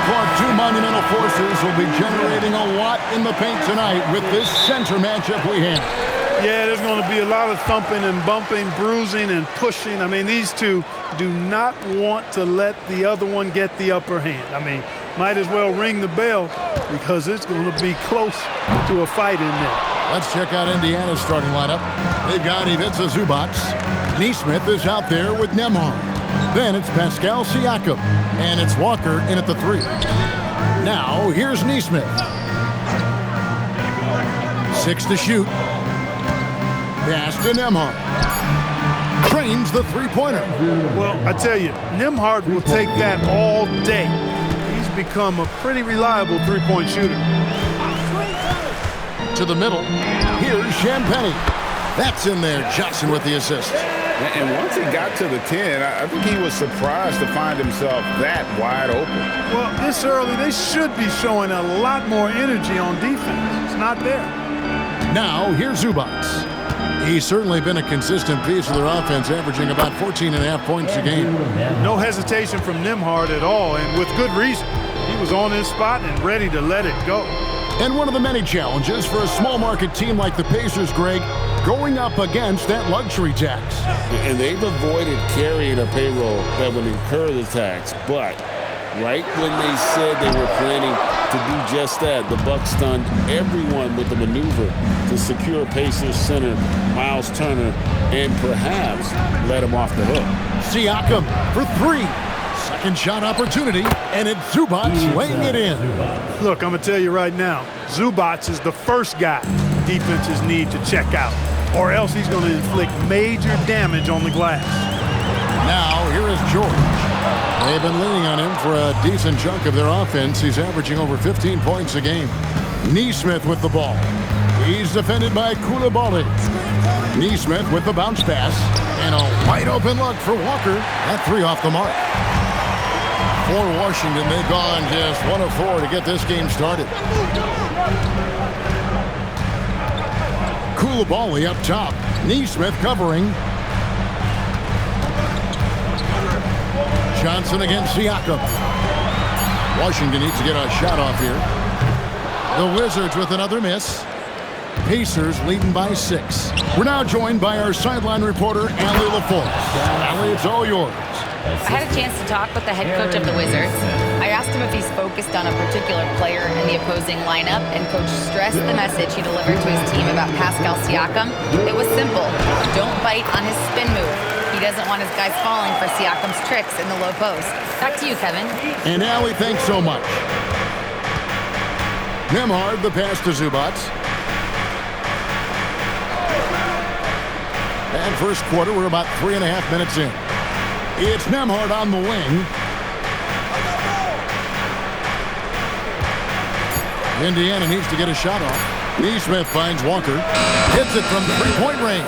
o'clock, two monumental forces will be generating a lot in the paint tonight with this center matchup we have. Yeah, there's going to be a lot of thumping and bumping, bruising and pushing. I mean, these two do not want to let the other one get the upper hand. I mean, might as well ring the bell because it's going to be close to a fight in there. Let's check out Indiana's starting lineup. They've got Ivica Zubac. Nesmith is out there with Nembhard. Then it's Pascal Siakam. And it's Walker in at the 3. Now, here's Nesmith. 6 to shoot. Pass to Nembhard. Trains the three-pointer. Well, I tell you, Nembhard will take that all day. He's become a pretty reliable three-point shooter. To the middle. Here's Champagnie. That's in there. Johnson with the assist. And once he got to the 10, I think he was surprised to find himself that wide open. Well, this early, they should be showing a lot more energy on defense. It's not there. Now, here's Zubac. He's certainly been a consistent piece of their offense, averaging about 14.5 points a game. No hesitation from Nembhard at all, and with good reason. He was on his spot and ready to let it go. And one of the many challenges for a small market team like the Pacers, Greg, going up against that luxury tax. And they've avoided carrying a payroll that would incur the tax. But right when they said they were planning to do just that, the Bucks stunned everyone with the maneuver to secure Pacers center Miles Turner and perhaps let him off the hook. Siakam for 3. Second shot opportunity, and it's Zubac laying it in. Look, I'm going to tell you right now, Zubac is the first guy defenses need to check out, or else he's going to inflict major damage on the glass. Now, here is George. They've been leaning on him for a decent chunk of their offense. He's averaging over 15 points a game. Nesmith with the ball. He's defended by Coulibaly. Nesmith with the bounce pass, and a wide open look for Walker. That 3 off the mark. For Washington, they've gone just 1 of 4 to get this game started. Coulibaly up top. Nesmith covering. Johnson against Siakam. Washington needs to get a shot off here. The Wizards with another miss. Pacers leading by 6. We're now joined by our sideline reporter, Allie LaForce. Allie, it's all yours. I had a chance to talk with the head coach of the Wizards. I asked him if he's focused on a particular player in the opposing lineup, and Coach stressed the message he delivered to his team about Pascal Siakam. It was simple. Don't bite on his spin move. He doesn't want his guys falling for Siakam's tricks in the low post. Back to you, Kevin. And Allie, thanks so much. Nembhard, the pass to Zubac. And first quarter, we're about 3.5 minutes in. It's Nembhard on the wing. Indiana needs to get a shot off. Nesmith finds Walker. Hits it from three-point range.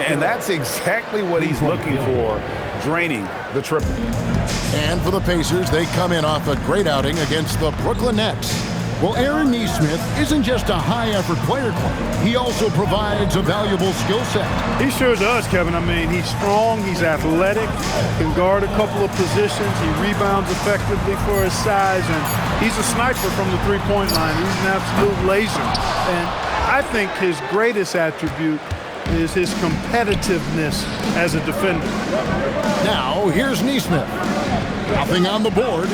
And that's exactly what he's looking for, draining the triple. And for the Pacers, they come in off a great outing against the Brooklyn Nets. Well, Aaron Nesmith isn't just a high-effort player club. He also provides a valuable skill set. He sure does, Kevin. I mean, he's strong, he's athletic, can guard a couple of positions, he rebounds effectively for his size, and he's a sniper from the three-point line. He's an absolute laser. And I think his greatest attribute is his competitiveness as a defender. Now, here's Nesmith. Nothing on the board.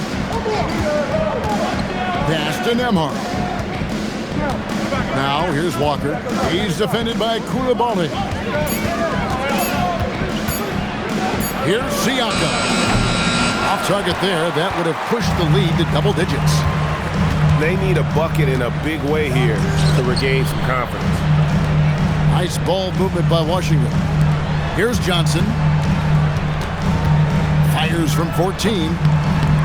Pass to Nembhard. Now, here's Walker. He's defended by Coulibaly. Here's Siakam. Off target there. That would have pushed the lead to double digits. They need a bucket in a big way here to regain some confidence. Nice ball movement by Washington. Here's Johnson. Fires from 14.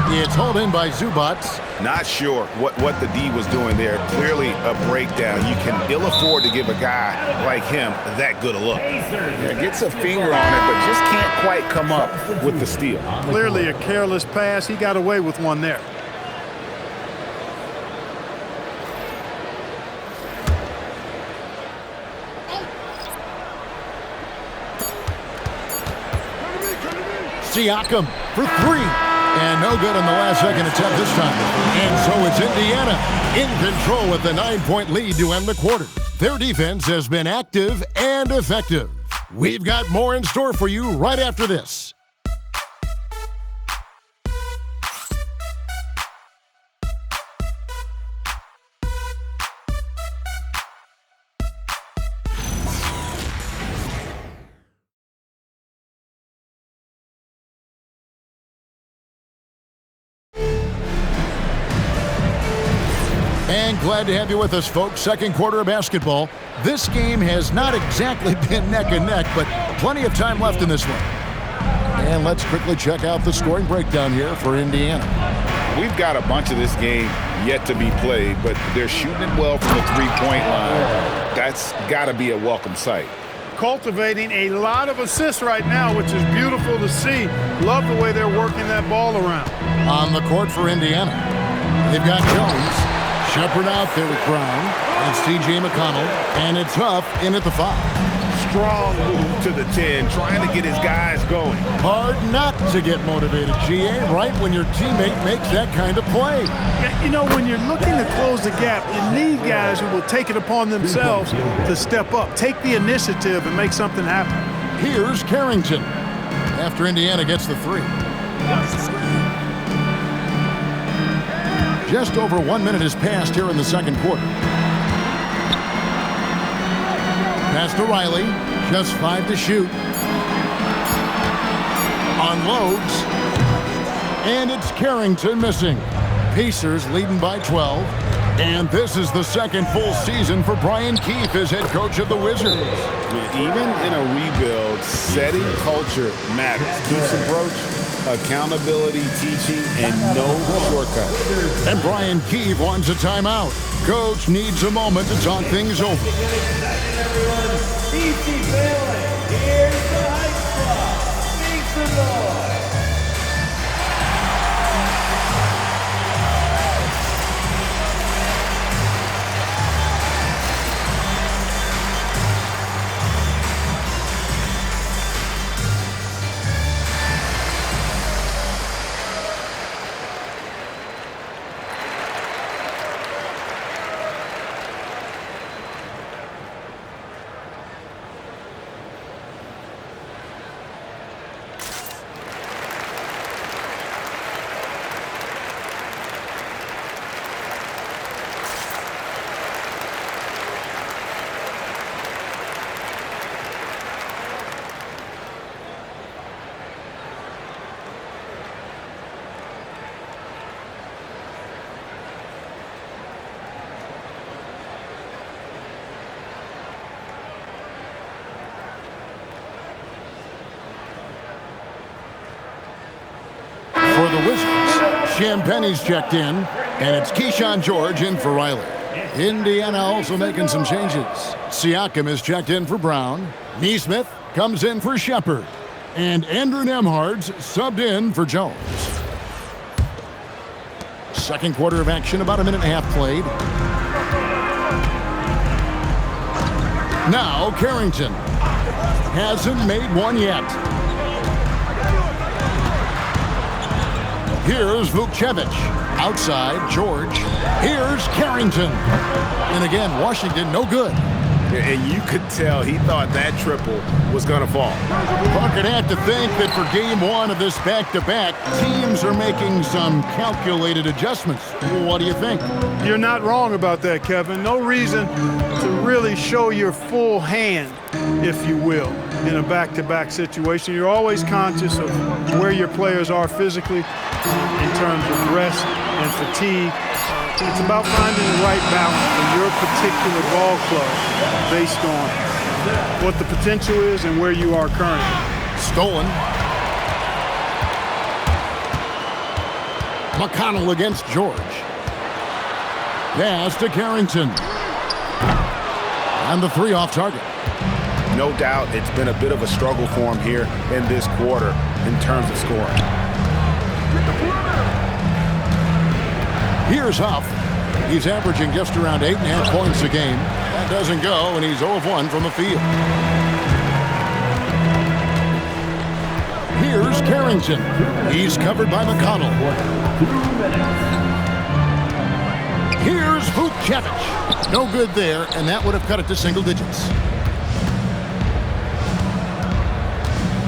It's hauled in by Zubac. Not sure what the D was doing there. Clearly a breakdown. You can ill afford to give a guy like him that good a look. Yeah, gets a finger on it, but just can't quite come up with the steal. Clearly a careless pass. He got away with one there. Siakam for 3. And no good on the last second attempt this time. And so it's Indiana in control with the 9-point lead to end the quarter. Their defense has been active and effective. We've got more in store for you right after this. And glad to have you with us, folks. Second quarter of basketball. This game has not exactly been neck and neck, but plenty of time left in this one. And let's quickly check out the scoring breakdown here for Indiana. We've got a bunch of this game yet to be played, but they're shooting it well from the three-point line. That's got to be a welcome sight. Cultivating a lot of assists right now, which is beautiful to see. Love the way they're working that ball around. On the court for Indiana, they've got Jones. Shepherd out there with Brown. It's T.J. McConnell. And it's Huff in at the 5. Strong move to the 10, trying to get his guys going. Hard not to get motivated, GA, right when your teammate makes that kind of play. Yeah, you know, when you're looking to close the gap, you need guys who will take it upon themselves to step up, take the initiative, and make something happen. Here's Carrington after Indiana gets the 3. Just over 1 minute has passed here in the second quarter. Pass to Riley. Just 5 to shoot. Unloads. And it's Carrington missing. Pacers leading by 12. And this is the second full season for Brian Keefe as head coach of the Wizards. Even in a rebuild, setting culture matters. Keefe's approach, accountability, teaching, and no shortcuts. And Brian Keefe wants a timeout. Coach needs a moment to talk things over. Here's the High Squad. Make some noise. For the Wizards, Champagne's checked in, and it's Keyshawn George in for Riley. Indiana also making some changes. Siakam is checked in for Brown. Nesmith comes in for Shepherd. And Andrew Nembhard's subbed in for Jones. Second quarter of action, about a minute and a half played. Now Carrington hasn't made one yet. Here's Vukcevic. Outside, George. Here's Carrington. And again, Washington, no good. And you could tell he thought that triple was going to fall. Bucket had to think that for game one of this back-to-back, teams are making some calculated adjustments. What do you think? You're not wrong about that, Kevin. No reason to really show your full hand, if you will, in a back-to-back situation. You're always conscious of where your players are physically in terms of rest and fatigue. It's about finding the right balance for your particular ball club based on what the potential is and where you are currently. Stolen. McConnell against George. Pass to Carrington. And the 3 off target. No doubt it's been a bit of a struggle for him here in this quarter in terms of scoring. Here's Huff. He's averaging just around 8.5 points a game. That doesn't go, and he's 0 of 1 from the field. Here's Carrington. He's covered by McConnell. 2 minutes. Here's Vukcevic. No good there, and that would have cut it to single digits.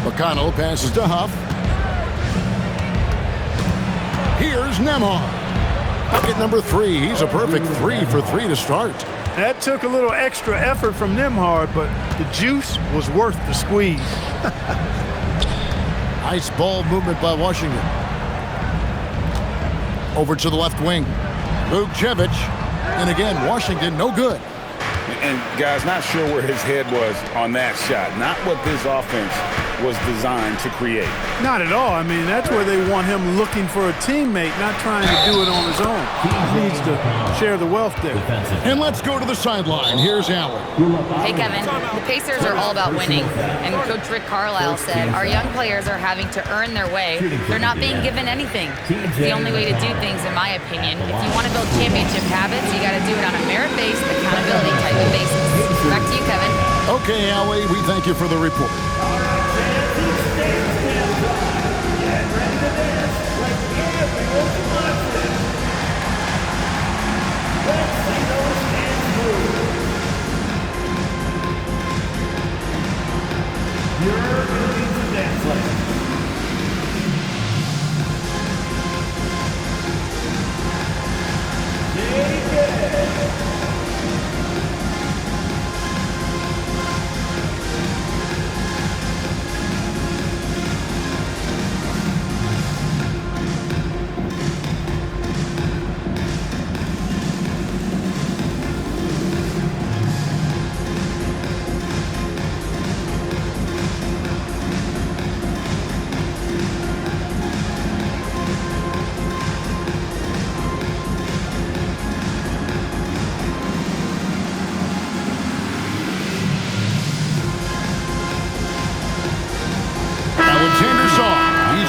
McConnell passes to Huff. Here's Nembhard. Bucket number 3. He's a perfect 3 for 3 to start. That took a little extra effort from Nembhard, but the juice was worth the squeeze. Nice ball movement by Washington. Over to the left wing. Vukcevic. And again, Washington, no good. And guys, not sure where his head was on that shot. Not what this offense was designed to create. Not at all. I mean, that's where they want him looking for a teammate, not trying to do it on his own. He needs to share the wealth there. And let's go to the sideline. Here's Allen. Hey, Kevin. The Pacers are all about winning. And Coach Rick Carlisle said, our young players are having to earn their way. They're not being given anything. It's the only way to do things, in my opinion. If you want to build championship habits, you got to do it on a merit-based, accountability type of basis. Back to you, Kevin. Okay, Allie, we thank you for the report.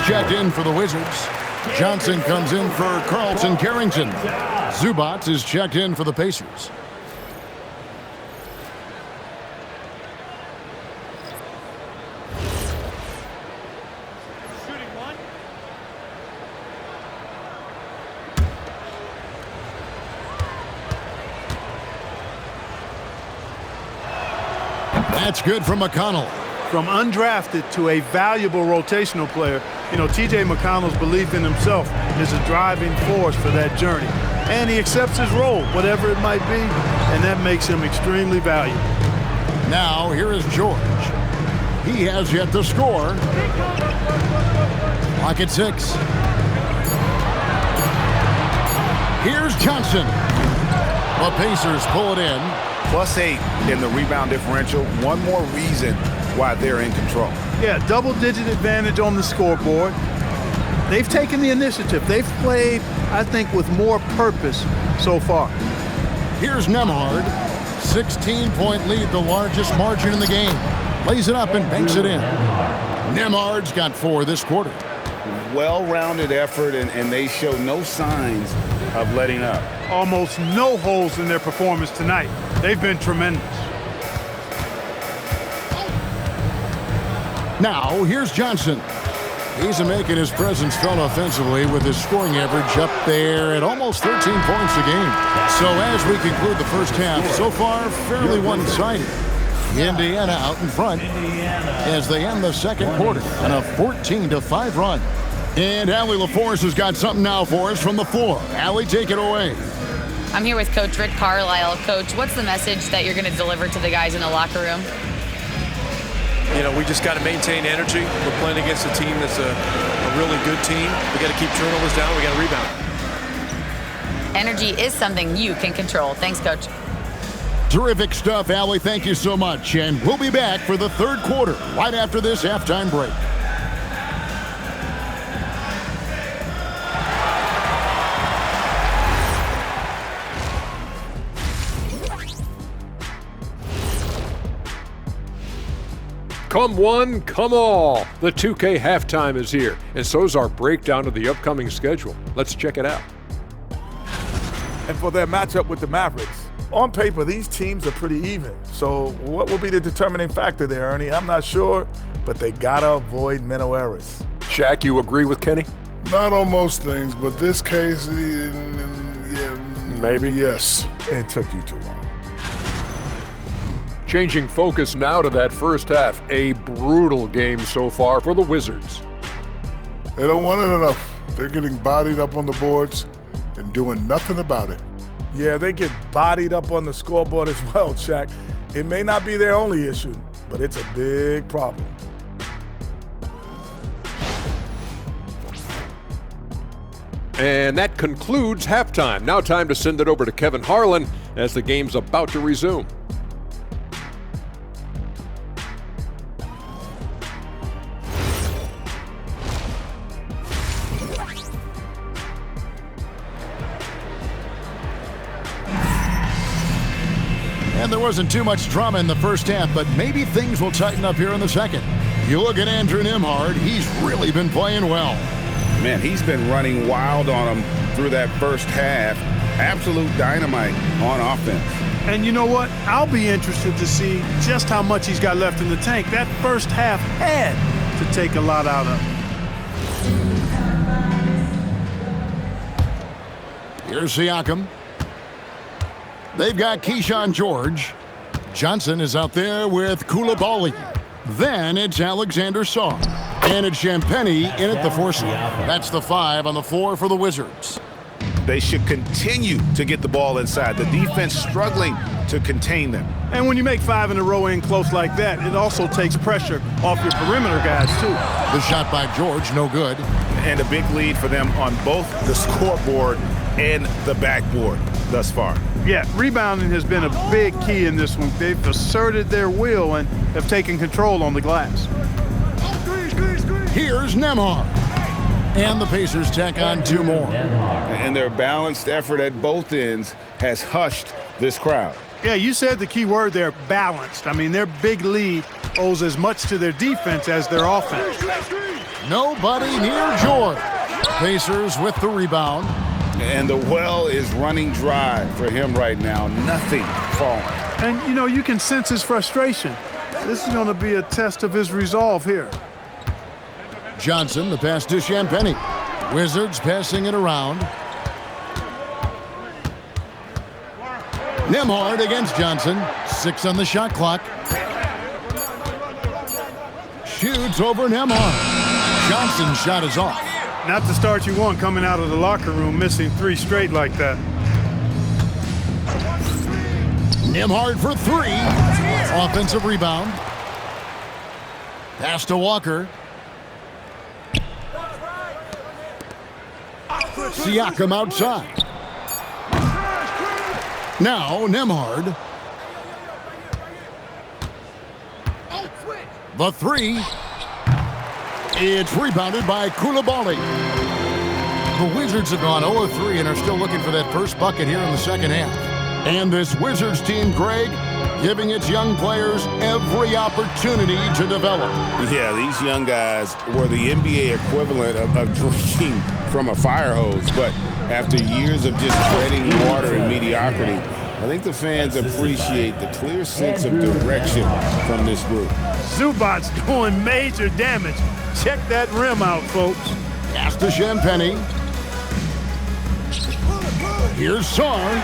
Checked in for the Wizards. Johnson comes in for Carlton Carrington. Zubac is checked in for the Pacers. That's good from McConnell. From undrafted to a valuable rotational player, you know, T.J. McConnell's belief in himself is a driving force for that journey. And he accepts his role, whatever it might be, and that makes him extremely valuable. Now, here is George. He has yet to score. Clock at 6. Here's Johnson. The Pacers pull it in. +8 in the rebound differential. One more reason why they're in control. Yeah, double-digit advantage on the scoreboard. They've taken the initiative. They've played, I think, with more purpose so far. Here's Nembhard. 16-point lead, the largest margin in the game. Lays it up and banks it in. Nembhard's got 4 this quarter. Well-rounded effort, and they show no signs of letting up. Almost no holes in their performance tonight. They've been tremendous. Now, here's Johnson. He's making his presence felt offensively with his scoring average up there at almost 13 points a game. So as we conclude the first half, so far fairly one-sided. Indiana out in front as they end the second quarter on a 14-5 run. And Allie LaForce has got something now for us from the floor. Allie, take it away. I'm here with Coach Rick Carlisle. Coach, what's the message that you're going to deliver to the guys in the locker room? You know, we just got to maintain energy. We're playing against a team that's a really good team. We got to keep turnovers down. We got to rebound. Energy is something you can control. Thanks, Coach. Terrific stuff, Allie. Thank you so much. And we'll be back for the third quarter right after this halftime break. Come one, come all. The 2K halftime is here, and so is our breakdown of the upcoming schedule. Let's check it out. And for their matchup with the Mavericks, on paper, these teams are pretty even. So what will be the determining factor there, Ernie? I'm not sure, but they gotta avoid mental errors. Shaq, you agree with Kenny? Not on most things, but this case, yeah, maybe. Yes. It took you too long. Changing focus now to that first half. A brutal game so far for the Wizards. They don't want it enough. They're getting bodied up on the boards and doing nothing about it. Yeah, they get bodied up on the scoreboard as well, Shaq. It may not be their only issue, but it's a big problem. And that concludes halftime. Now time to send it over to Kevin Harlan as the game's about to resume. And there wasn't too much drama in the first half, but maybe things will tighten up here in the second. You look at Andrew Nembhard, he's really been playing well. Man, he's been running wild on him through that first half. Absolute dynamite on offense. And you know what? I'll be interested to see just how much he's got left in the tank. That first half had to take a lot out of him. Here's Siakam. They've got Keyshawn George. Johnson is out there with Koulibaly. Then it's Alexander Song. And it's Champagnie in at the 4 slot. That's the 5 on the floor for the Wizards. They should continue to get the ball inside. The defense struggling to contain them. And when you make 5 in a row in close like that, it also takes pressure off your perimeter guys, too. The shot by George, no good. And a big lead for them on both the scoreboard and the backboard thus far. Yeah, rebounding has been a big key in this one. They've asserted their will and have taken control on the glass. Here's Nembhard. And the Pacers tack on 2 more. And their balanced effort at both ends has hushed this crowd. Yeah, you said the key word there, balanced. I mean, their big lead owes as much to their defense as their offense. Nobody near George. Pacers with the rebound. And the well is running dry for him right now. Nothing falling. And, you know, you can sense his frustration. This is going to be a test of his resolve here. Johnson, the pass to Champagnie. Wizards passing it around. Nembhard against Johnson. 6 on the shot clock. Shoots over Nembhard. Johnson's shot is off. Not the start you want coming out of the locker room, missing 3 straight like that. Nembhard for 3. Offensive rebound. Pass to Walker. Siakam outside. Now Nembhard. The 3. It's rebounded by Koulibaly. The Wizards have gone 0-3 and are still looking for that first bucket here in the second half. And this Wizards team, Greg, giving its young players every opportunity to develop. Yeah, these young guys were the NBA equivalent of drinking from a fire hose. But after years of just treading water and mediocrity, I think the fans appreciate the clear sense of direction from this group. Zubac's doing major damage. Check that rim out, folks. Pass to Champagnie. Here's Sarr.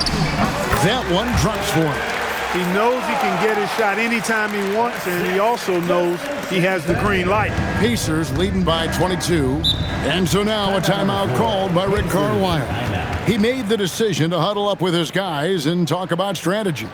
That one drops for him. He knows he can get his shot anytime he wants, and he also knows he has the green light. Pacers leading by 22. And so now a timeout called by Rick Carlisle. He made the decision to huddle up with his guys and talk about strategy.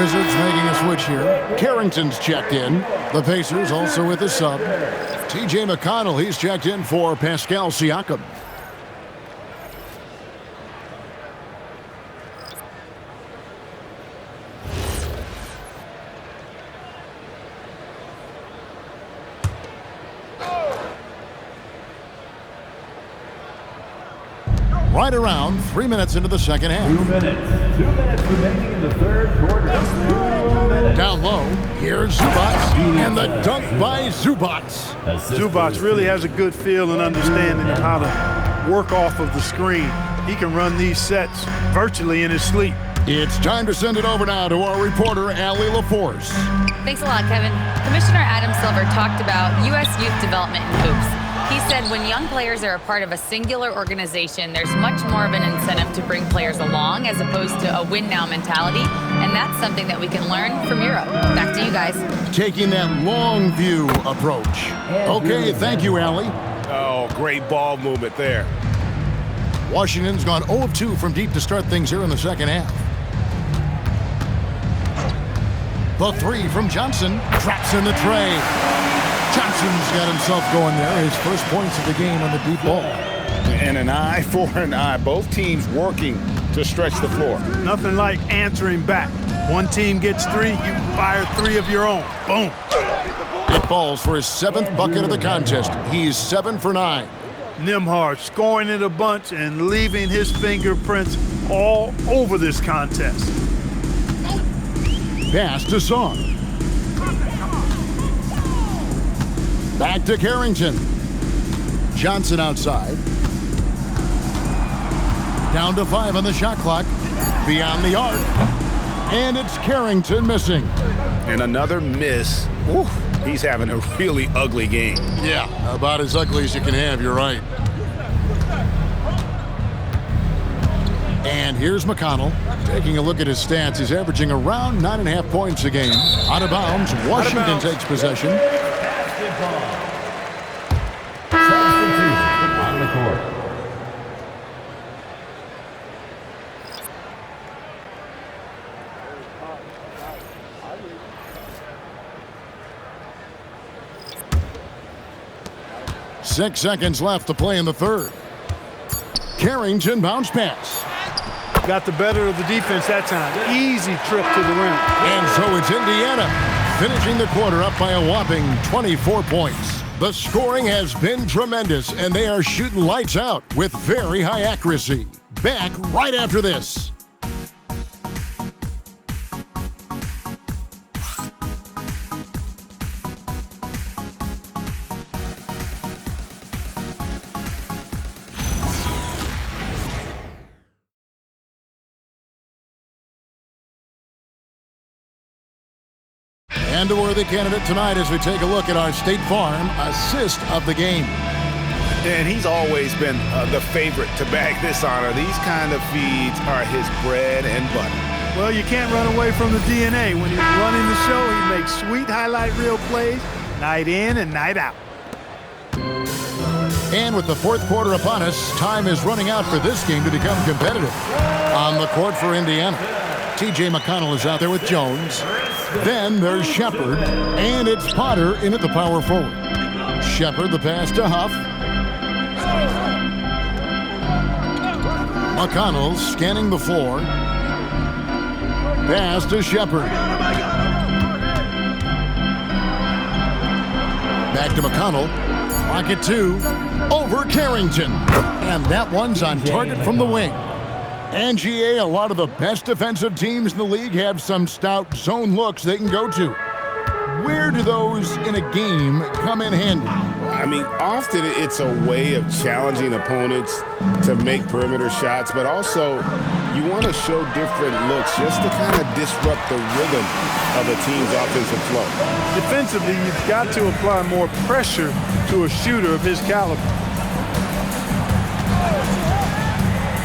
Wizards making a switch here. Carrington's checked in. The Pacers also with a sub. T.J. McConnell, he's checked in for Pascal Siakam. Right around 3 minutes into the second half. 2 minutes. 2 minutes remaining in the third quarter. 2 minutes. Down low, here's Zubac, and the dunk by Zubac. Zubac really has a good feel and understanding of how to work off of the screen. He can run these sets virtually in his sleep. It's time to send it over now to our reporter, Allie LaForce. Thanks a lot, Kevin. Commissioner Adam Silver talked about U.S. youth development in hoops. He said when young players are a part of a singular organization, there's much more of an incentive to bring players along as opposed to a win-now mentality, and that's something that we can learn from Europe. Back to you guys. Taking that long view approach. Okay, thank you, Allie. Oh, great ball movement there. Washington's gone 0 of 2 from deep to start things here in the second half. The three from Johnson, traps in the tray. Johnson's got himself going there, his first points of the game on the deep ball. And an eye for an eye. Both teams working to stretch the floor. Nothing like answering back. One team gets 3, you fire 3 of your own. Boom. It falls for his 7th bucket of the contest. He's 7 for 9. Nembhard scoring it a bunch and leaving his fingerprints all over this contest. Pass to Song. Back to Carrington. Johnson outside. Down to 5 on the shot clock. Beyond the arc. And it's Carrington missing. And another miss. Ooh, he's having a really ugly game. Yeah, about as ugly as you can have, you're right. And here's McConnell. Taking a look at his stats, he's averaging around 9.5 points a game. Out of bounds, Washington takes possession. On the court. Six seconds left to play in the third. Carrington bounce pass. Got the better of the defense that time. Easy trip to the rim. And so it's Indiana finishing the quarter up by a whopping 24 points. The scoring has been tremendous, and they are shooting lights out with very high accuracy. Back right after this. And a worthy candidate tonight as we take a look at our State Farm assist of the game. And he's always been the favorite to bag this honor. These kind of feeds are his bread and butter. Well, you can't run away from the DNA. When he's running the show, he makes sweet highlight reel plays night in and night out. And with the fourth quarter upon us, time is running out for this game to become competitive. On the court for Indiana, T.J. McConnell is out there with Jones. Then there's Shepard, and it's Potter in at the power forward. Shepard, the pass to Huff. McConnell scanning the floor. Pass to Shepard. Back to McConnell. Pocket 2. Over Carrington. And that one's on target from the wing. And GA, a lot of the best defensive teams in the league have some stout zone looks they can go to. Where do those in a game come in handy? I mean, often it's a way of challenging opponents to make perimeter shots, but also you want to show different looks just to kind of disrupt the rhythm of a team's offensive flow. Defensively, you've got to apply more pressure to a shooter of his caliber.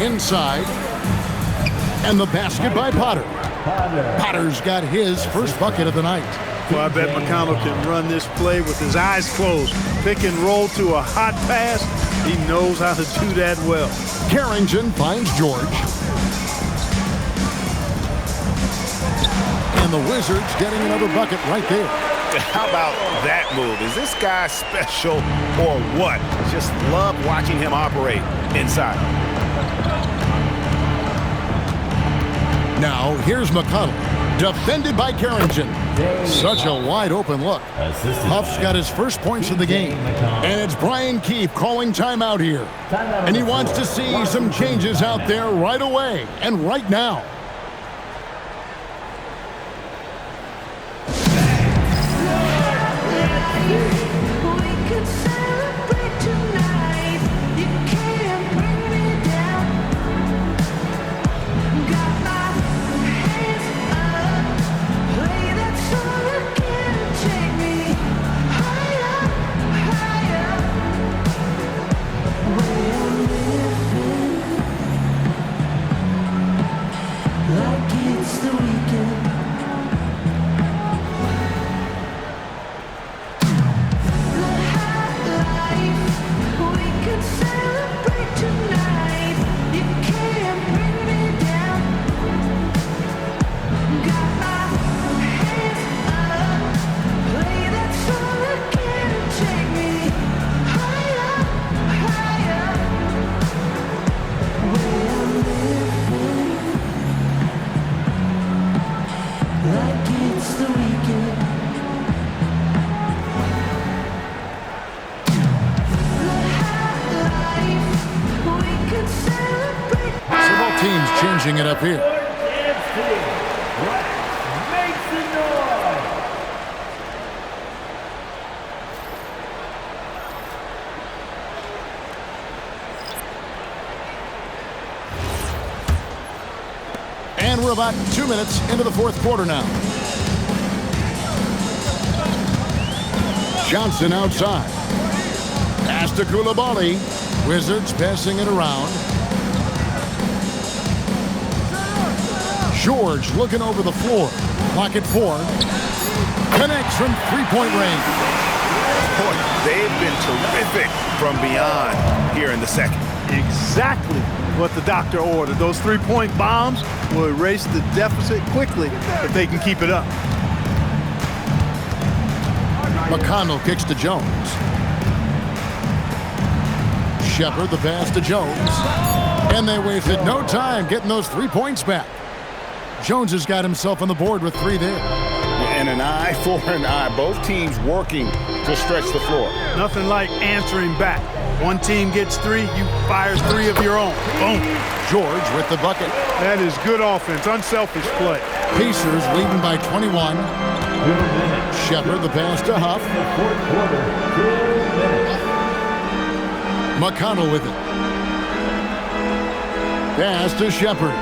Inside. And the basket by Potter. Potter's got his first bucket of the night. Well, I bet McConnell can run this play with his eyes closed. Pick and roll to a hot pass. He knows how to do that well. Carrington finds George. And the Wizards getting another bucket right there. How about that move? Is this guy special or what? Just love watching him operate inside. Now, here's McConnell, defended by Carrington. Such a wide open look. Huff's got his first points of the game. And it's Brian Keefe calling timeout here. And he wants to see some changes out there right away and right now. Changing it up here. And we're about 2 minutes into the fourth quarter now. Johnson outside. Pass to Coulibaly. Wizards passing it around. George looking over the floor. Clock at 4. Connects from three-point range. Boy, they've been terrific from beyond here in the second. Exactly what the doctor ordered. Those three-point bombs will erase the deficit quickly if they can keep it up. McConnell kicks to Jones. Shepard the pass to Jones. And they wasted no time getting those 3 points back. Jones has got himself on the board with 3 there. And an eye for an eye. Both teams working to stretch the floor. Nothing like answering back. One team gets 3, you fire 3 of your own. Boom. George with the bucket. That is good offense, unselfish play. Pacers leading by 21. Shepard the pass to Huff. McConnell with it. Pass to Shepard.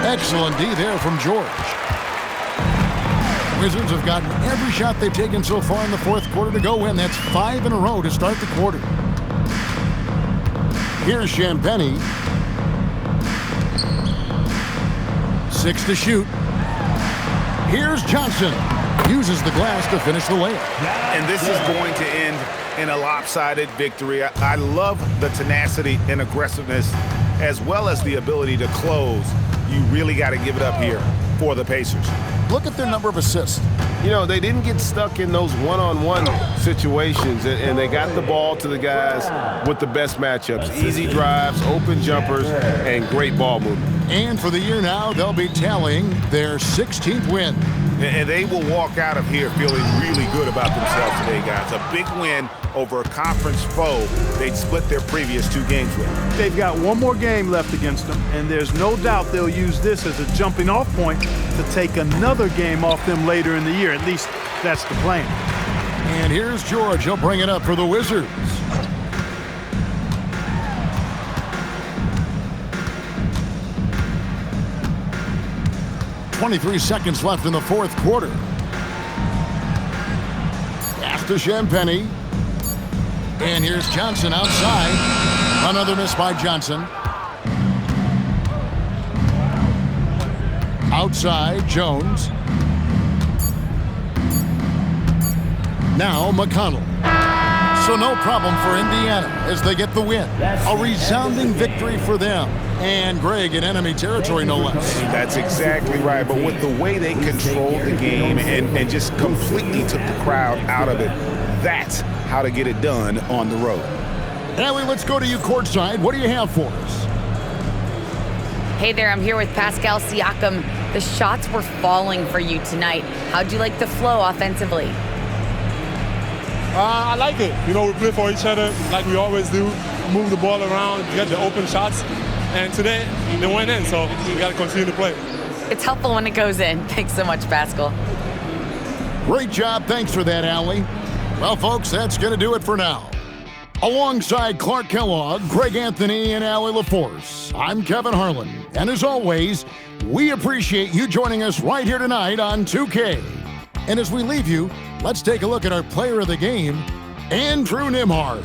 Excellent D there from George. Wizards have gotten every shot they've taken so far in the fourth quarter to go win. That's 5 in a row to start the quarter. Here's Champagnie. 6 to shoot. Here's Johnson. Uses the glass to finish the layup. And this is going to end in a lopsided victory. I love the tenacity and aggressiveness as well as the ability to close. You really got to give it up here for the Pacers. Look at their number of assists. You know, they didn't get stuck in those one-on-one situations, and they got the ball to the guys with the best matchups. Easy drives, open jumpers, and great ball movement. And for the year now, they'll be tallying their 16th win. And they will walk out of here feeling really good about themselves today, guys. A big win over a conference foe they'd split their previous 2 games with. They've got one more game left against them, and there's no doubt they'll use this as a jumping-off point to take another game off them later in the year. At least that's the plan. And here's George. He'll bring it up for the Wizards. .23 seconds left in the fourth quarter. Pass to Champagnie. And here's Johnson outside. Another miss by Johnson. Outside, Jones. Now McConnell. So no problem for Indiana as they get the win. A resounding victory for them. And Greg in enemy territory, no less. That's exactly right. But with the way they controlled the game and just completely took the crowd out of it, that's how to get it done on the road. Allie, let's go to you courtside. What do you have for us? Hey there, I'm here with Pascal Siakam. The shots were falling for you tonight. How'd you like the flow offensively? I like it. You know, we play for each other like we always do. Move the ball around, get the open shots. And today, they went in, so we got to continue to play. It's helpful when it goes in. Thanks so much, Pascal. Great job. Thanks for that, Allie. Well, folks, that's going to do it for now. Alongside Clark Kellogg, Greg Anthony, and Allie LaForce, I'm Kevin Harlan. And as always, we appreciate you joining us right here tonight on 2K. And as we leave you, let's take a look at our player of the game, Andrew Nembhard.